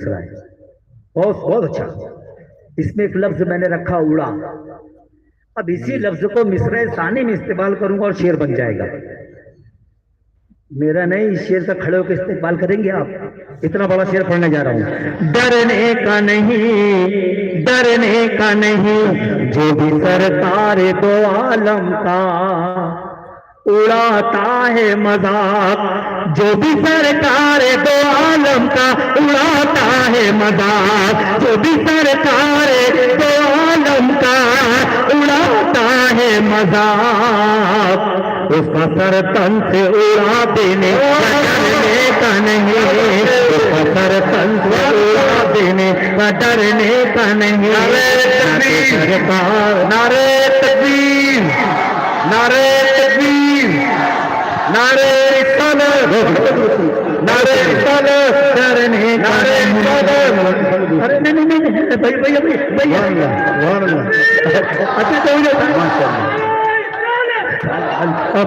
रहा है। बहुत बहुत अच्छा। इसमें एक लफ्ज मैंने रखा उड़ा। अब इसी लफ्ज को मिसरे सानी में इस्तेमाल करूंगा और शेर बन जाएगा। मेरा नहीं, इस शेर का खड़े होकर इस्तेमाल करेंगे आप। इतना बड़ा शेर पढ़ने जा रहा हूं। डरने का नहीं, डरने का नहीं, जो भी सरकार दो आलम का उड़ाता है मजाक, जो भी सरकार दो आलम का उड़ाता है मजाक, जो भी सरकार दो आलम का उड़ाता है मजाक, उसका सर तन से उड़ा देने का नहीं, उसका सर तन से उड़ा देने का डरने का नहीं। सरकार नारे तकबीर, नारे तकबीर, नारे रिसालत, नारे रिसालत, डरने का नहीं। अरे नहीं नहीं नहीं भैया भैया भैया अच्छा तो हो जाता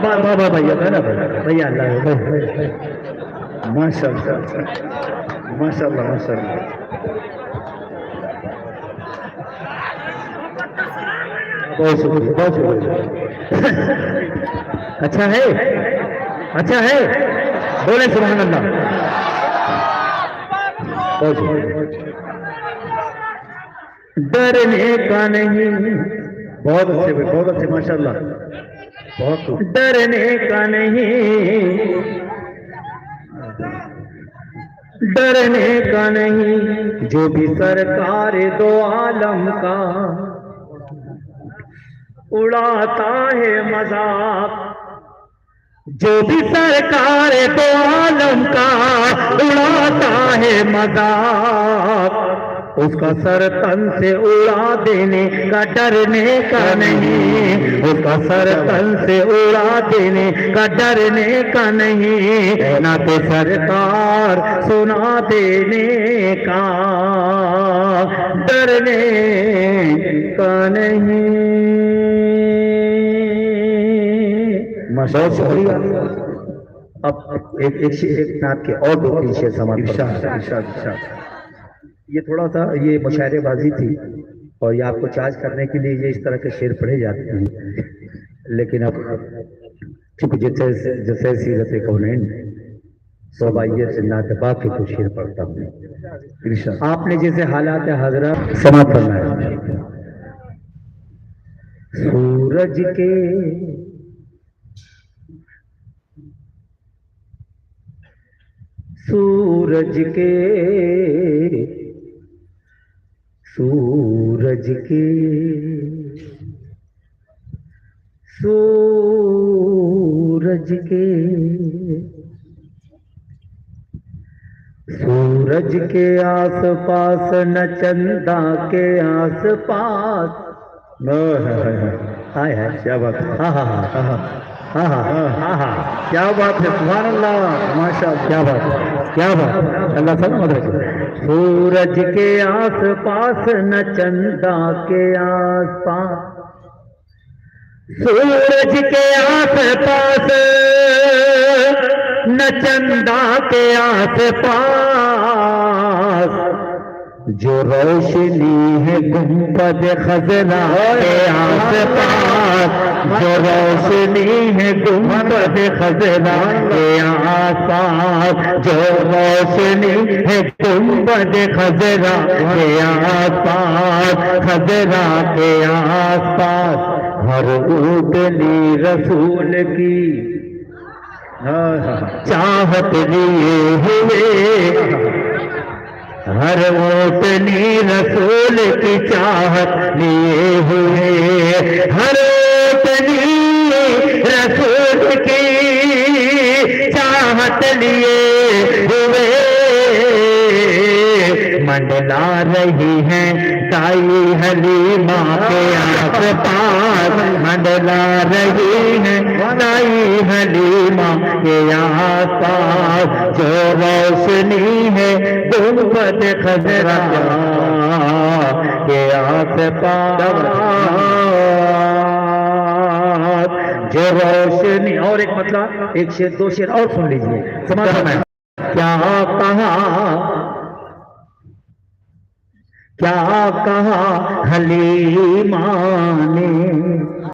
बाबा भैया था ना भैया अल्लाह माशाअल्लाह माशाअल्लाह माशाअल्लाह। बहुत शुक्रिया बहुत शुक्रिया। अच्छा है, अच्छा है, बोले सुभान अल्लाह। बहुत शुक्रिया। डरने का नहीं, बहुत अच्छे बहुत अच्छे माशाअल्लाह, बहुत डरने का नहीं, डरने का नहीं, जो भी सरकार दो आलम का उड़ाता है मजाक, जो भी सरकार दो आलम का उड़ाता है मजाक, उसका सर तन से उड़ा देने का डरने का नहीं, उसका सर तन से उड़ा देने का डरने का नहीं। ना तो सरकार सुना देने का डरने का नहीं। बहुत शुक्रिया। अब एक नाथ के और दो तीन शेर समाप्त। ये थोड़ा सा ये मुशायरेबाजी थी और ये आपको चार्ज करने के लिए ये इस तरह के शेर पढ़े जाते हैं, लेकिन अब चूंकि जैसे जैसे सीरत कौनैन सोबाइयत नातबा के कुछ शेर पढ़ता हूँ। आपने जैसे हालात हजरत समाप्त करना है। सूरज के सूरज के सूरज के सूरज के सूरज के आस पास न चंदा के आस पास। हाय हाय क्या बात है। हाँ हाँ हाँ हाँ हाँ हाँ हाँ हाँ क्या बात है। सुभान अल्लाह माशाअल्लाह क्या बात है क्या बात। अल्लाह सब मदद करे। सूरज के आस पास न चंदा के आस पास, सूरज के आस पास न चंदा के आस पास, जो रोशनी है गुंबद खजरा के आस पास, जो रोशनी है गुंबद खजरा के आस पास, जो रोशनी है गुंबद खजरा के आस पास, खजरा के आस पास, हर उतनी रसूल की चाहत लिए हुए, हर ओटनी रसूल की चाहत लिए हुए, हर ओटनी रसूल की चाहत लिए हुए, मंडला रही हैं ताई हलीमा के आस पास, मंडला रही हैं ताई हलीमा के आस पास, जो रोशनी है गुंबद खजरा के आस पास, जो रोशनी। और एक मतलब एक शेर दो शेर और सुन लीजिए, समझ में क्या कहा क्या कहा हलीमा